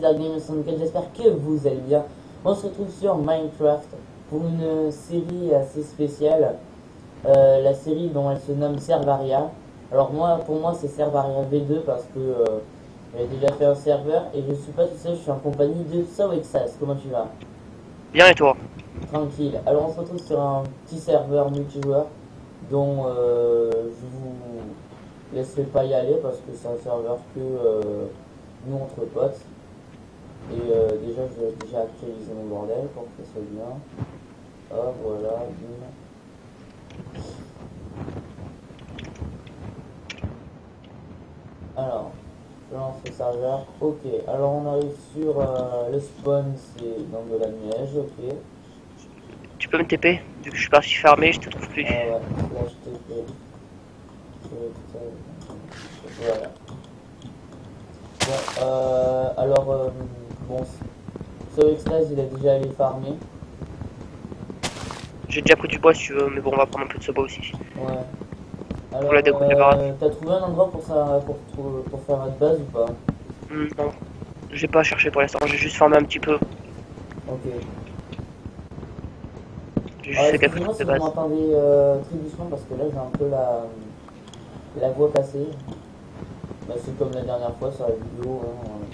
Dark Game 64, j'espère que vous allez bien. On se retrouve sur Minecraft pour une série assez spéciale. La série dont elle se nomme Servaria. Alors pour moi c'est Servaria V2 parce que j'ai déjà fait un serveur et je suis pas tout seul, je suis en compagnie de Sowexas. Comment tu vas? Bien et toi? Tranquille. Alors on se retrouve sur un petit serveur multijoueur dont je vous laisserai pas y aller parce que c'est un serveur que nous entre potes. Et déjà je vais déjà actualiser mon bordel pour que ça soit bien. Hop, voilà, bim. Alors, je lance le serveur. Ok, alors on arrive sur le spawn, c'est dans de la neige, ok. Tu peux me TP? Vu que je suis parti farmer, je te trouve plus. Ah ouais, là je t'ai fait. Voilà. Bon, bon, Sowexas il a déjà allé farmer. J'ai déjà pris du bois si tu veux, mais bon, on va prendre un peu de ce bois aussi. Ouais. Alors, Pour la découpe des baraques. t'as trouvé un endroit pour faire notre base ou pas? Non, j'ai pas cherché pour l'instant, j'ai juste farmé un petit peu. Ok. J'ai juste fait quelques Excusez-moi trucs si de vous base. m'entendez très doucement parce que là j'ai un peu la voix cassée. Bah, c'est comme la dernière fois sur la vidéo. Hein.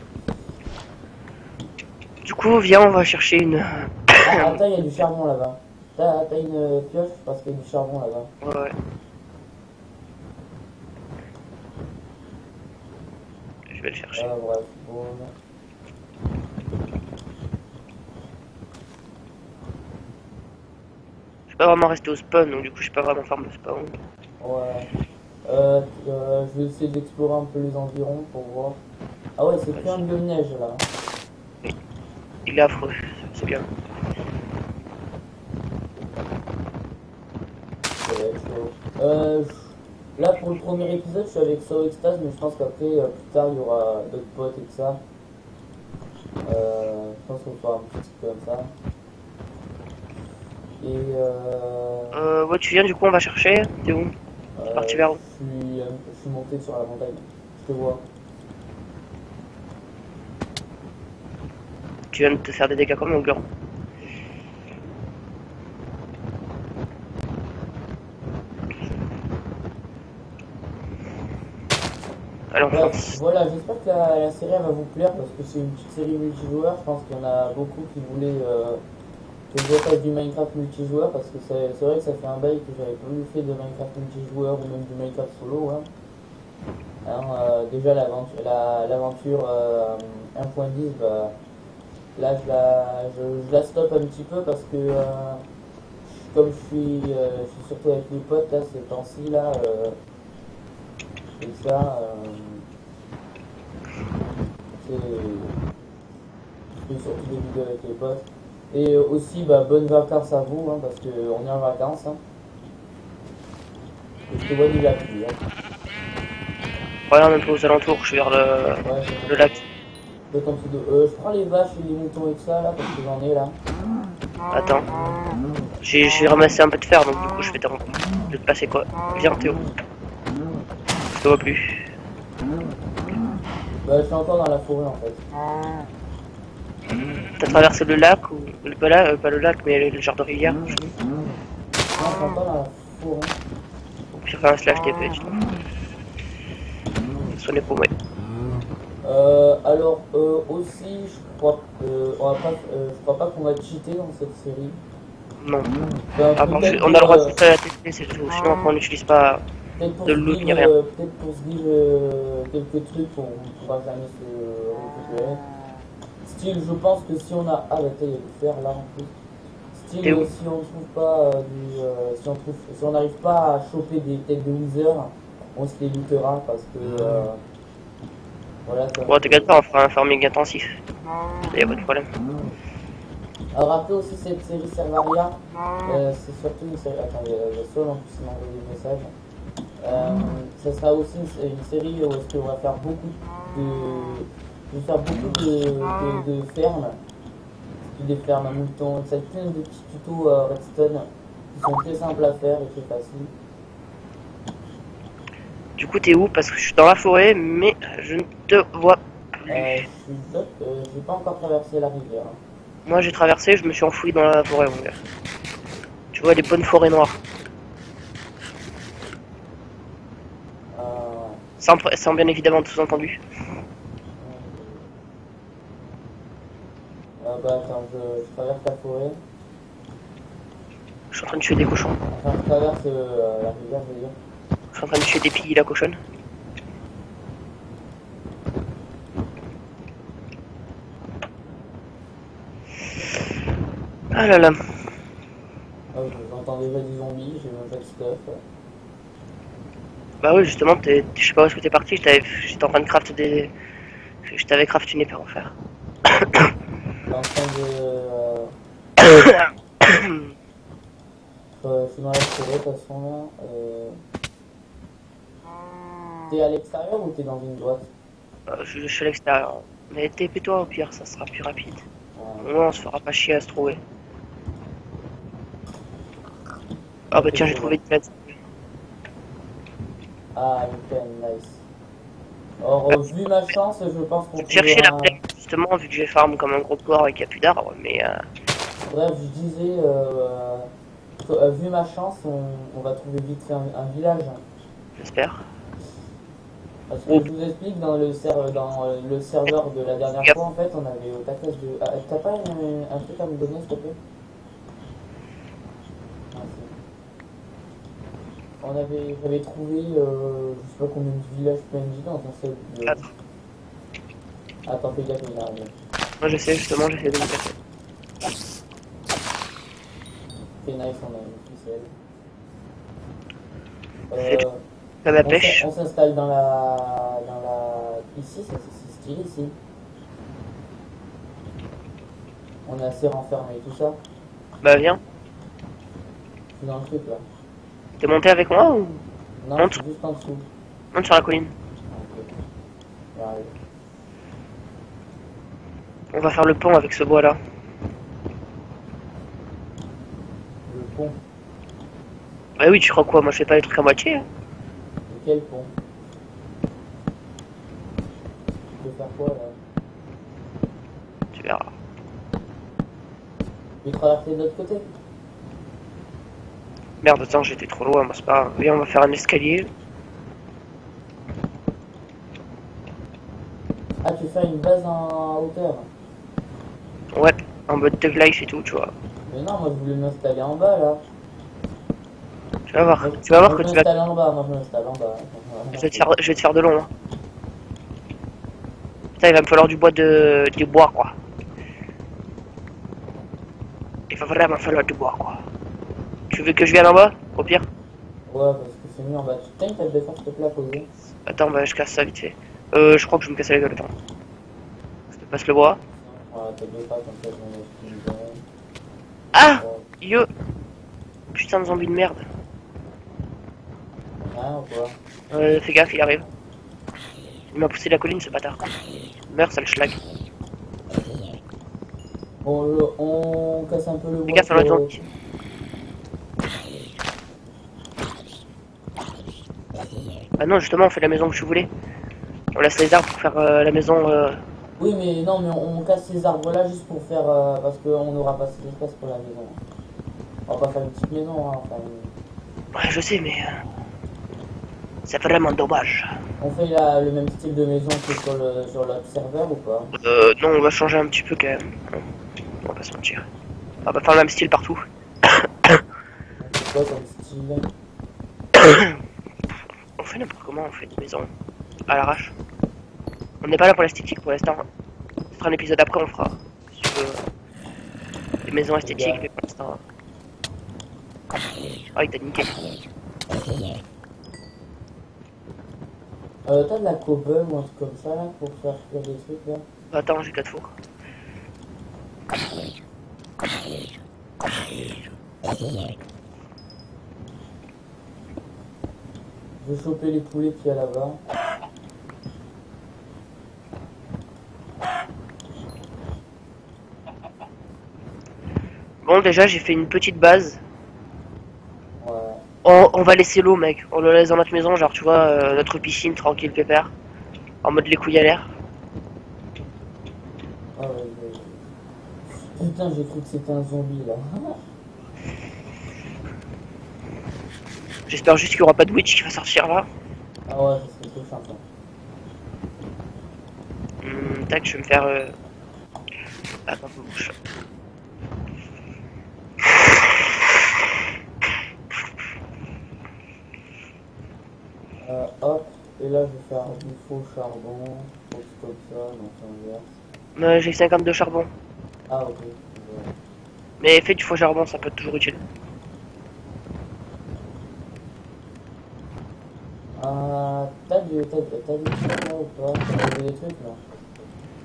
Du coup, viens, on va chercher une. Ah, attends, il y a du charbon là-bas. T'as une pioche parce qu'il y a du charbon là-bas. Ouais. Je vais le chercher. Bref, bon. Je suis pas vraiment resté au spawn, donc du coup, je suis pas vraiment farm le spawn. Ouais. Je vais essayer d'explorer un peu les environs pour voir. Ah ouais, c'est plus un biome neige là. Il est affreux, c'est bien. Là pour le premier épisode, je suis avec Sowextas, mais je pense qu'après, plus tard, il y aura d'autres potes et tout ça. Je pense qu'on fera un petit truc comme ça. Et Ouais, tu viens, du coup, on va chercher. T'es où? T'es parti vers où? je suis monté sur la montagne. Je te vois. Tu viens de te faire des dégâts comme un gland. Alors, Voilà, j'espère que la série elle va vous plaire parce que c'est une petite série multijoueur. Je pense qu'il y en a beaucoup qui voulaient que je fasse du Minecraft multijoueur parce que c'est vrai que ça fait un bail que j'avais pas eu fait de Minecraft multijoueur ou même du Minecraft solo. Hein. Alors, déjà l'aventure 1.10, bah, là je la stoppe un petit peu parce que comme je suis surtout avec les potes là ces temps-ci là et ça je fais surtout des vidéos avec les potes. Et aussi, bah, bonnes vacances à vous, hein, parce qu'on est en vacances. Hein. Et je te vois déjà plus. Hein. regarde un peu aux alentours, je suis vers le lac. Je prends les vaches et les moutons et tout ça, là, parce que j'en ai là. Attends. J'ai ramassé un peu de fer, donc du coup, je vais te passer quoi. Viens, Théo. Je te vois plus. Bah, je suis encore dans la forêt en fait. T'as traversé le lac ou pas le lac, mais le genre de rivière. Non, je suis encore dans la forêt. Ou puis faire un slash TP, tu vois. Sur les paumés. Alors, aussi, je crois pas qu'on va cheater dans cette série. Non. Enfin, On a le droit de faire la TP, c'est tout. Sinon, après, on n'utilise pas de loot ni rien. peut-être pour se dire quelques trucs, on ne pourra jamais se récupérer. Style, je pense que si on a... Ah, bah, il y a du fer là en plus. Style, si on trouve pas si on n'arrive pas à choper des têtes de Wither, on se les lootera parce que... voilà, Bon, t'inquiète pas, on fera un farming intensif. Y'a pas de problème. Alors après aussi cette série Servaria, c'est surtout une série... Attends, il y a Sol en plus qui m'a envoyé des messages. Ça sera aussi une série où est-ce qu'on va faire beaucoup de fermes, des fermes à moutons, ça plein de petits tutos redstone qui sont très simples à faire et très faciles. Du coup, t'es où? Parce que je suis dans la forêt, mais je ne te vois J'ai pas encore traversé la rivière. Moi j'ai traversé, je me suis enfoui dans la forêt mon gars. Tu vois les bonnes forêts noires. Euh, Sans bien évidemment tout entendu. Bah attends, je traverse la forêt. Je suis en train de tuer des cochons. Enfin, je traverse la rivière, je veux dire. Je suis en train de tuer des pilles la cochonne. Ah là là. Ah, j'entends déjà des zombies, j'ai même pas de stuff. Bah oui justement, je sais pas où est-ce que t'es parti, j'étais en train de craft des... Je t'avais craft une épée en fer. T'es en train de... je suis dans la forêt de toute façon là. T'es à l'extérieur ou t'es dans une boîte? Je suis à l'extérieur. Mais TP-toi au pire, ça sera plus rapide. Ouais. Au moins on se fera pas chier à se trouver. Ah bah tiens, j'ai trouvé une place. Ah, nickel, nice. Or, vu ma chance, je pense qu'on Chercher la trouvera... plaie, justement, vu que j'ai farm comme un gros porc et qu'il n'y a plus d'arbres, mais Bref, je disais, vu ma chance, on va trouver vite fait un village. j'espère. Parce que je vous explique, dans le serveur de la dernière fois, en fait, on avait au taquage de... Ah, t'as pas un truc à me donner, s'il te plaît? Ah, j'avais trouvé, je sais pas combien de villages PNJ dans un seul... 4. Attends, fais gaffe, il arrive. Moi je sais, justement, j'essaie de me casser. C'est nice, on a une ficelle. Comme la pêche. On s'installe dans la... Ici, c'est stylé, ici. On est assez renfermé et tout ça. Bah viens. Je suis dans le truc, là. T'es monté avec moi ou... Non, Monte. c'est juste en dessous. Monte sur la colline. Ok. J'arrive. On va faire le pont avec ce bois là. Le pont. Bah oui, tu crois quoi? Moi je fais pas les trucs à moitié. Hein. De quel pont? Tu peux faire quoi, là? Tu verras. Tu peux traverser de l'autre côté? Merde, attends, j'étais trop loin, moi c'est pas grave. Viens, on va faire un escalier. Ah, tu fais une base en hauteur? Ouais, en mode Thug Life et tout, tu vois. Mais non, moi je voulais m'installer en bas, là. Tu vas voir, tu vas voir que je tu vas... m'installe en bas, moi je m'installe en bas. Je vais te faire de long. Hein. Putain, il va me falloir du bois, quoi. Il va vraiment falloir du bois, quoi. Tu veux que je vienne en bas, au pire? Ouais, parce que c'est mieux en bas. T'as une tête de fer, s'il te plaît, à poser? Attends, bah je casse ça vite fait. Je crois que je vais me casser la gueule, attends. Je te passe le bois. Ouais, t'as deux pas, comme ça, je me donne. Ah! Yo! Putain de zombie de merde. Rien ou quoi? Fais gaffe, il arrive. Il m'a poussé la colline, ce bâtard. Meurs, sale schlag. Bon, on casse un peu le bois. Fais gaffe à l'autre zombie. Ah non, justement, on fait la maison que je voulais. On laisse les arbres pour faire la maison. Oui, mais non, mais on casse ces arbres-là juste pour faire... parce qu'on n'aura pas assez d'espace pour la maison. On va pas faire une petite maison, hein. Enfin, Ouais, je sais, mais... c'est vraiment dommage. on fait le même style de maison que sur l'autre serveur ou pas? Non, on va changer un petit peu quand même. On va pas se mentir. On va faire le même style partout. C'est quoi comme style? On fait n'importe comment, on fait des maisons à l'arrache. On n'est pas là pour l'esthétique pour l'instant. Ce sera un épisode après, on fera. Si tu veux, des maisons esthétiques, mais pour l'instant. Ah, il t'a niqué. T'as de la cobble ou un truc comme ça là pour faire des trucs là? Attends, j'ai 4 fours. Je vais choper les poulets qu'il y a là-bas. Bon, déjà, j'ai fait une petite base. Ouais. On va laisser l'eau, mec. On le laisse dans notre maison, genre, tu vois, notre piscine, tranquille, pépère. En mode les couilles à l'air. Ah ouais, putain, j'ai cru que c'était un zombie là. J'espère juste qu'il n'y aura pas de witch qui va sortir là. Ah ouais, ça serait trop chiant ça. Tac, je vais me faire... Attends, bouche. Hop, et là je vais faire du faux charbon, comme ça, donc c'est inverse. J'ai 52 charbon. Ah ok. Mais fais du faux charbon, ça peut être toujours utile. T'as du charbon ou pas? T'as des trucs là?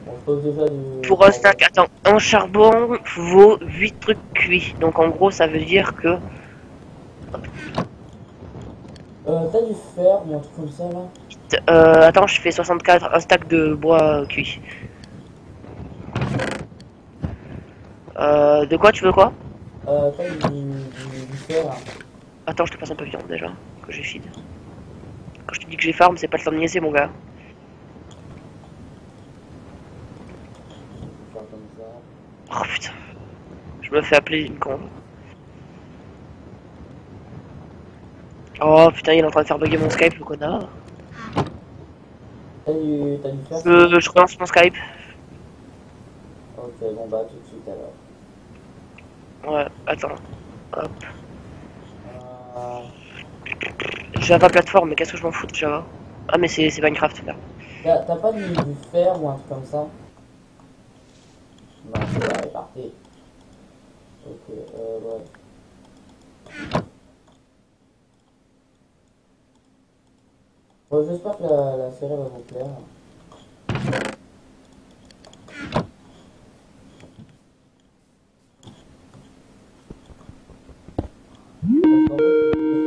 On se pose déjà du... Pour un stack, attends, un charbon vaut 8 trucs cuits. Donc en gros, ça veut dire que... T'as du fer ou un truc comme ça là? Attends, je fais 64, un stack de bois cuit. De quoi, tu veux quoi? T'as du fer hein. Attends, je te passe un peu de viande déjà, que j'ai feed. Quand je te dis que j'ai farm, c'est pas le temps de niaiser, mon gars. Faire comme ça. Oh putain. Je me fais appeler une con. Oh putain, il est en train de faire bugger mon Skype, le connard. T'as du fer? Je relance mon Skype. Ok, bon bah tout de suite alors. Ouais, attends. Hop. Euh, Java plateforme, mais qu'est-ce que je m'en fous de Java? Ah, mais c'est Minecraft, là. T'as pas du fer ou un truc comme ça? Non, c'est parti. Ok, ouais. Bon, j'espère que la série va vous plaire.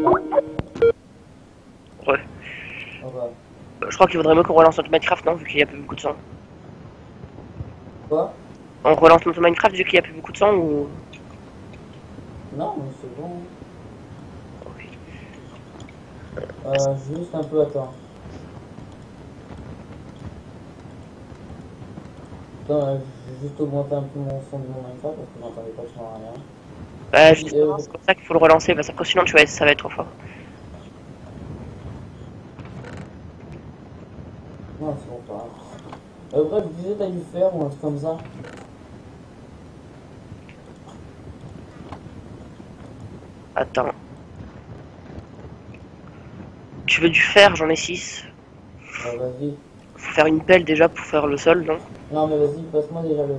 Ouais. Ouais. Je crois qu'il vaudrait mieux qu'on relance notre Minecraft, non? Vu qu'il y a plus beaucoup de sang. Quoi? On relance notre Minecraft vu qu'il y a plus beaucoup de sang ou... Non, mais c'est bon. Ok. Juste un peu, attends. Attends, je vais juste augmenter un peu mon son de mon Minecraft parce que j'entendais pas sur rien. Ouais, justement, c'est comme ça qu'il faut le relancer, parce que sinon ça va être trop fort. Non, c'est bon, pas grave. Bref, je disais, t'as du fer ou un truc comme ça? Attends. Tu veux du fer? J'en ai 6. Vas-y. Faut faire une pelle déjà pour faire le sol, non? Non, mais vas-y, passe-moi déjà du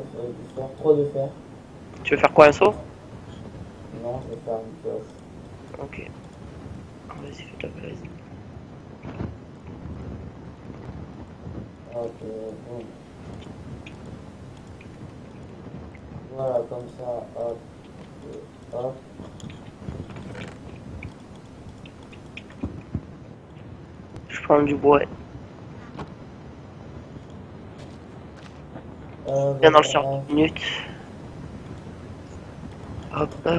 fer. 3 de fer. Tu veux faire quoi, un seau? Non, je vais faire une pioche. Ok. Vas-y, fais ta pelle. Ok, bon. Voilà, comme ça, hop, hop. Je prends du bois. Viens dans le sur 10 minutes. Hop.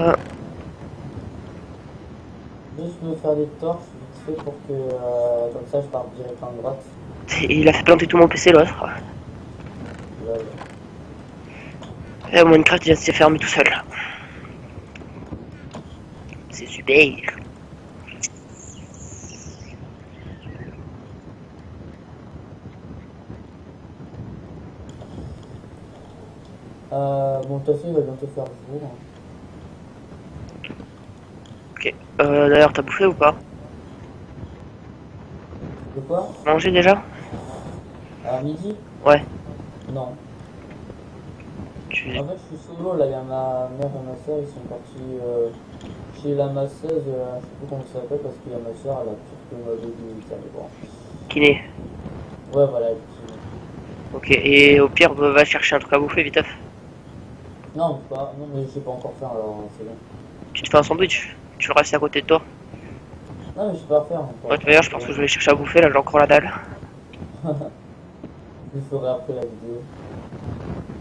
Juste me faire des torches vite fait pour que comme ça je parte direct en droite. Il a fait planter tout mon PC l'autre. Ouais. Et Minecraft il s'est fermé tout seul. C'est super. Bon, de toute façon il va bientôt faire jour. Hein. Ok. D'ailleurs, t'as bouffé ou pas? De quoi? Mangé déjà? À midi? Ouais. Non. Tu... En fait je suis solo là, il y a ma mère et ma soeur, ils sont partis chez la masseuse, je sais plus comment ça s'appelle parce que ma soeur elle a plus que de 10 minutes, ça mais bon. Kiné. Ouais voilà. Ok, et au pire, va chercher un truc à bouffer, vite. Non, pas, non mais je sais pas encore faire alors c'est bon. Tu te fais un sandwich, tu le restes à côté de toi. Non mais je sais pas faire. Ouais, d'ailleurs, je pense que je vais aller chercher à bouffer, là j'ai encore la dalle. Je le ferai après la vidéo.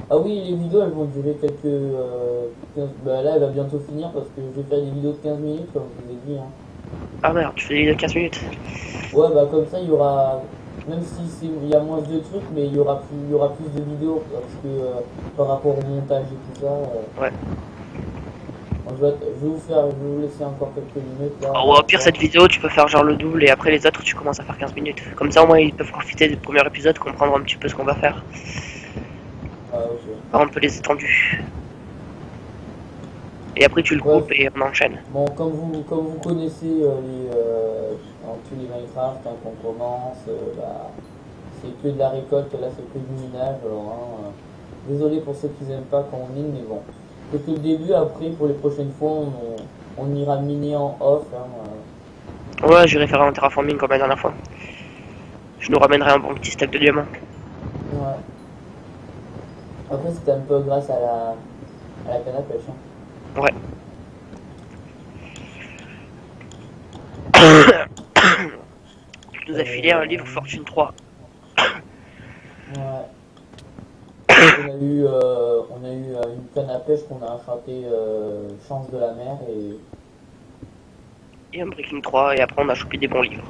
Ah oui, les vidéos elles vont durer quelques... Bah là elle va bientôt finir parce que je vais faire des vidéos de 15 minutes comme je vous ai dit. Hein. Ah merde, tu fais des 15 minutes. Ouais bah comme ça il y aura même si il y a moins de trucs, mais il y aura plus de vidéos parce que par rapport au montage et tout ça. Ouais. Je vais vous laisser encore quelques minutes là. Oh, au pire, cette vidéo, tu peux faire genre le double et après les autres, tu commences à faire 15 minutes. Comme ça, au moins, ils peuvent profiter du premier épisode, comprendre un petit peu ce qu'on va faire. Ah, ok. Par un peu les étendues. Et après, tu le coupes et on enchaîne. Bon, comme vous connaissez dans tous les Minecraft, hein, qu'on commence, bah, c'est que de la récolte, là c'est que du minage. Alors, hein, désolé pour ceux qui n'aiment pas quand on mine, mais bon. C'est que le début, après, pour les prochaines fois, on ira miner en off. Hein, Ouais, j'irai faire un terraforming comme la dernière fois. Je nous ramènerai un bon petit stack de diamants. Ouais. Après, c'était un peu grâce à la canne à pêche. Hein. Ouais. Tu nous as filé un livre Fortune 3. Ouais. On a eu une canne à pêche qu'on a attrapé Chance de la mer et un Breaking 3 et après on a chopé des bons livres.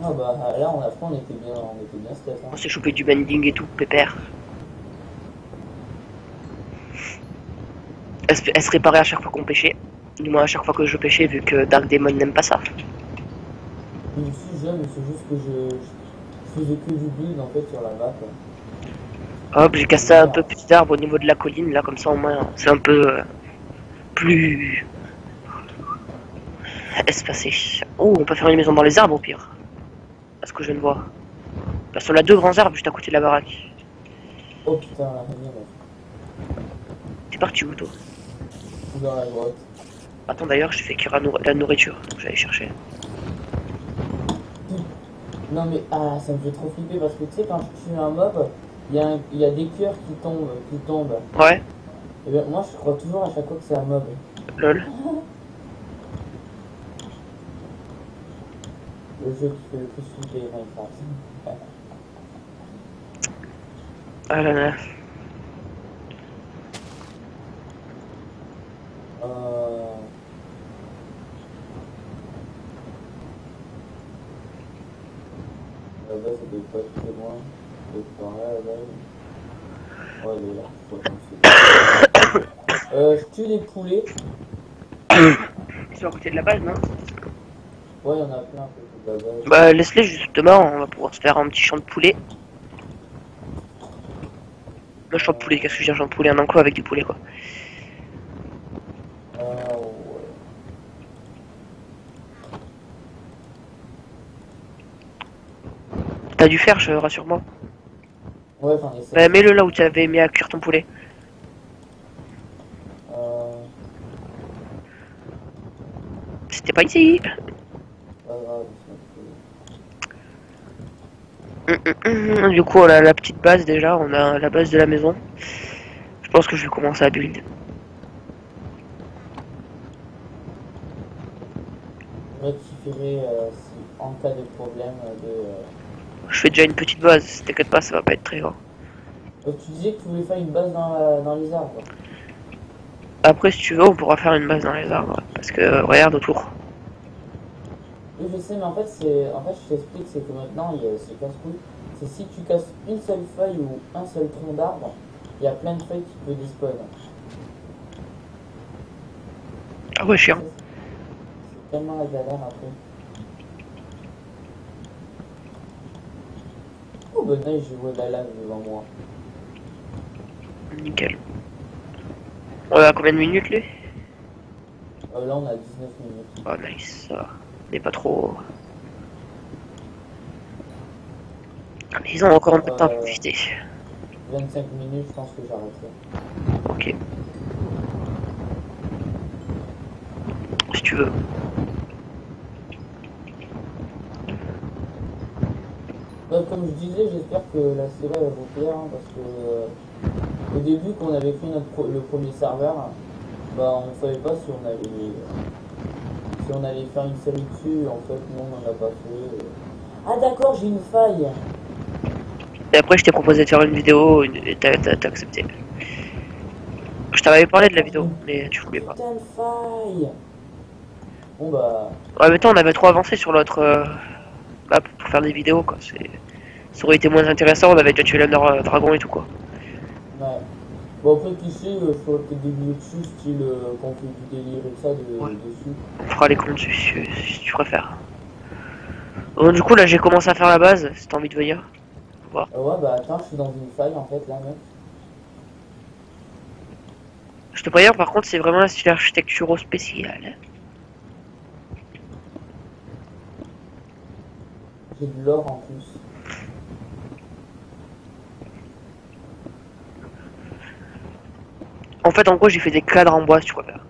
Ah bah là on était bien Steph. Hein. On s'est chopé du bending et tout, pépère. Elle se réparait à chaque fois qu'on pêchait. Du moins à chaque fois que je pêchais vu que Dark Demon n'aime pas ça. Je suis jeune, c'est juste que je faisais que du build en fait sur la map. Hop, j'ai cassé un peu petit arbre au niveau de la colline là, comme ça au moins c'est un peu plus espacé. Oh, on peut faire une maison dans les arbres au pire. À ce que je ne vois. Parce qu'on a deux grands arbres juste à côté de la baraque. Oh putain, la réunion. T'es parti où toi? Dans la grotte. Attends d'ailleurs, je fais cuire la nourriture, donc j'allais chercher. Non mais ça me fait trop flipper parce que tu sais quand je tue un mob, il y a des cœurs qui tombent. Ouais. Et bien, moi je crois toujours à chaque fois que c'est un mob. Lol. Le jeu qui fait le plus flipper Minecraft. Ah là là. Là-bas, ça doit pas être très loin. Peut-être par là, là-bas. Oh, elle est là. Je tue des poulets. Ils sont à côté de la base, non? Ouais, il y en a plein à côté de la base. Bah laisse-les justement, on va pouvoir se faire un petit champ de poulet. Un champ de poulet, qu'est-ce que j'ai un champ de poulet? Un enclos avec du poulet quoi. Ouais. T'as du fer, rassure-moi. Ouais, j'en ai 7. Bah mets-le là où tu avais mis à cuire ton poulet. C'était pas ici. Pas grave, Du coup on a la petite base déjà, on a la base de la maison. Je pense que je vais commencer à build. je rectifierai si en cas de problème Je fais déjà une petite base, t'inquiète pas, ça va pas être très grand. Tu disais que tu voulais faire une base dans les arbres. Après si tu veux on pourra faire une base dans les arbres. Parce que regarde autour. Oui, je sais, mais en fait, je t'explique, c'est que maintenant, c'est casse-couille. C'est si tu casses une seule feuille ou un seul tronc d'arbre, il y a plein de feuilles qui peuvent despawn. Ah ouais, chiant. C'est tellement la galère après. Oh, ben là, je vois de la lave devant moi. Nickel. On a combien de minutes lui? Là, on a 19 minutes. Oh nice, ça va. Mais pas trop. Ils ont encore un peu de temps à profiter. 25 minutes, je pense que j'arrêterai. Ok. Si tu veux. Comme je disais, j'espère que la série va vous plaire, hein, parce que au début, quand on avait fait le premier serveur, bah, on savait pas si on allait faire une série dessus. En fait, non, on n'en a pas fait. Ah d'accord, j'ai une faille. Et après, je t'ai proposé de faire une vidéo et t'as accepté. Je t'avais parlé de la vidéo, mais tu voulais pas. Putain de faille. Bon bah, Ouais, mais toi, on avait trop avancé sur l'autre map pour faire des vidéos, quoi. Ça aurait été moins intéressant, on avait déjà tué l'Under Dragon et tout, quoi. ouais. Bon après tu sais, je ferai peut-être des vidéos dessus, style qu'on fait du délire et ça Ouais. dessus. On fera les comptes si tu préfères. Bon, du coup, là, j'ai commencé à faire la base, si t'as envie de venir. Faut voir. Ouais bah attends, je suis dans une faille en fait là mec. Je te préviens, par contre, c'est vraiment un style architecturaux spécial. J'ai de l'or en plus. En fait, en gros, j'ai fait des cadres en bois, si tu préfères.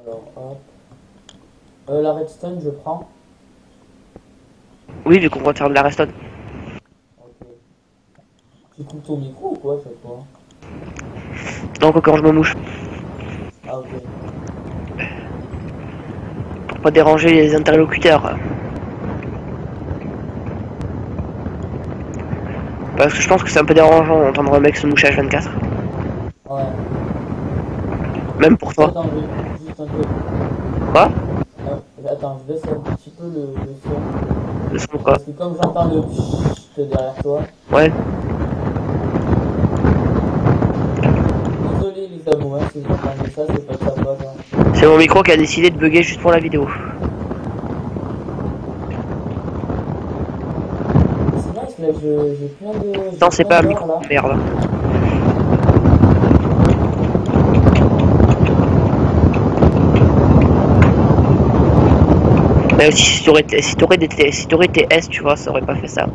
Alors hop. La redstone je prends. Oui, vu qu'on va faire de la redstone. Ok. Tu coupes ton micro ou quoi cette fois? Donc, quand je me mouche. Ah ok. Pour pas déranger les interlocuteurs. Parce que je pense que c'est un peu dérangeant d'entendre un mec se moucher H24. Ouais. Même pour toi. Attends, juste un peu. Quoi? Attends, je baisse un petit peu le son. Le son quoi? Parce que comme j'entends le pssst derrière toi. Ouais. Désolé les amours, hein, si vous entendez ça, c'est pas de sa faute. Hein. C'est mon micro qui a décidé de bugger juste pour la vidéo. C'est nice, là, j'ai plein de. Non, c'est pas un d'or, micro. là. Merde. Mais aussi, si t'aurais été S, tu vois, ça aurait pas fait ça.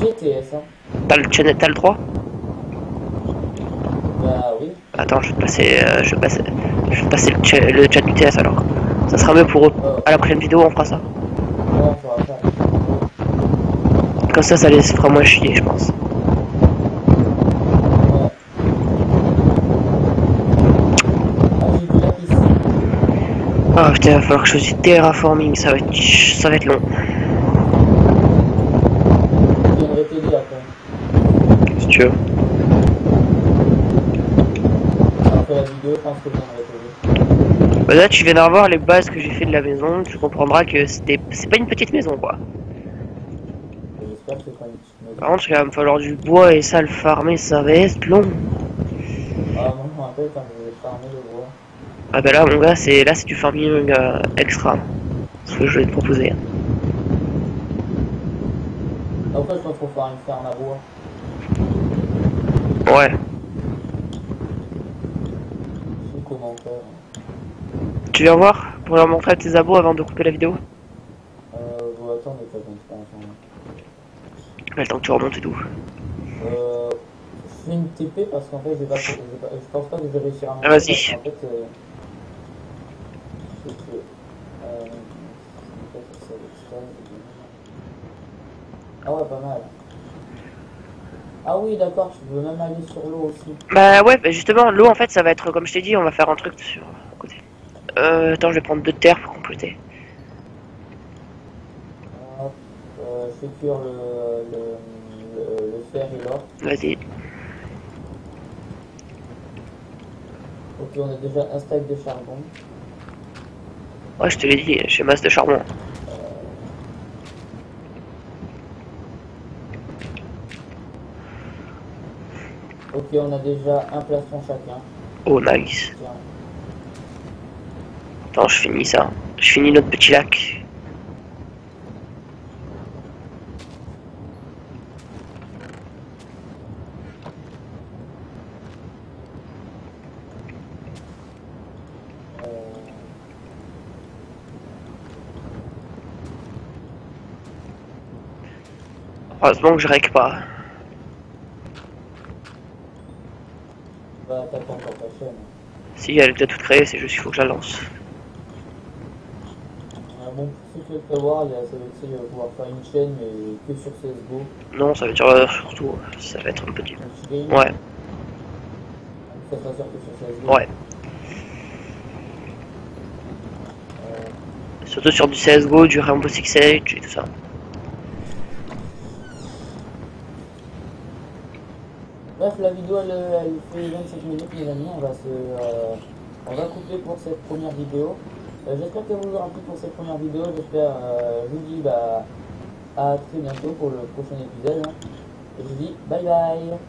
GTS, hein. T'as le 3? Bah oui. Attends, je vais te passer, je vais te passer le chat du TS alors. Ça sera mieux pour eux. À la prochaine vidéo, on fera ça. Ouais, on pourra faire. Comme ça les fera moins chier, je pense. Ouais. Ah, j'ai vu la piscine. Ah putain, il va falloir que je fasse du terraforming, ça va être long. Je viendrai t'aider après. Si tu veux. Après la vidéo, je pense que je viendrai t'aider. Bah là, tu viens de revoir les bases que j'ai fait de la maison, tu comprendras que c'est pas une petite maison quoi. J'espère que c'est pas une petite maison. Par contre, il va me falloir du bois et ça, le farmer, ça va être long. Ah, moi je me rappelle quand je vais farmer le bois. Ah bah là, mon gars, c'est du farming extra. Ce que je vais te proposer. Après, je pense qu'il faut faire une ferme à bois. Ouais. Je sais comment faire. Tu viens voir pour leur montrer tes abos avant de couper la vidéo? Bon, attends, mais pas comme ça. Le temps que tu remontes et tout. Je fais une TP parce qu'en fait, je pense pas que je vais réussir à monter. Ah, vas-y. En fait, c'est que. Ah ouais, pas mal. Ah oui, d'accord, tu veux même aller sur l'eau aussi. Bah ouais, bah justement, l'eau en fait, ça va être comme je t'ai dit, on va faire un truc sur le côté. Attends, je vais prendre 2 terres pour compléter. Hop, je fais cuire le fer et l'or. Vas-y. Ok, on a déjà un stack de charbon. Ouais, je te l'ai dit, j'ai masse de charbon. Ok, on a déjà un plastron chacun. Oh, nice. Tiens. Attends, je finis ça. Je finis notre petit lac. Heureusement que je règle pas. Bah, t'as pas encore ta chaîne. Si, elle est déjà toute créée, c'est juste qu'il faut que je la lance. Bon, pour ceux qui veulent savoir, ça veut dire qu'il va pouvoir faire une chaîne, mais que sur CSGO. Non, ça veut dire surtout, ça va être un petit. Donc, Ouais, ça sera sûr que sur CSGO. ouais. Surtout sur du CSGO, du Rainbow Six Siege et tout ça. Bref, la vidéo elle fait 27 minutes, mes amis. On va couper pour cette première vidéo. J'espère qu'elle vous aura plu pour cette première vidéo. J'espère, je vous dis à très bientôt pour le prochain épisode. Hein. Et je vous dis bye bye.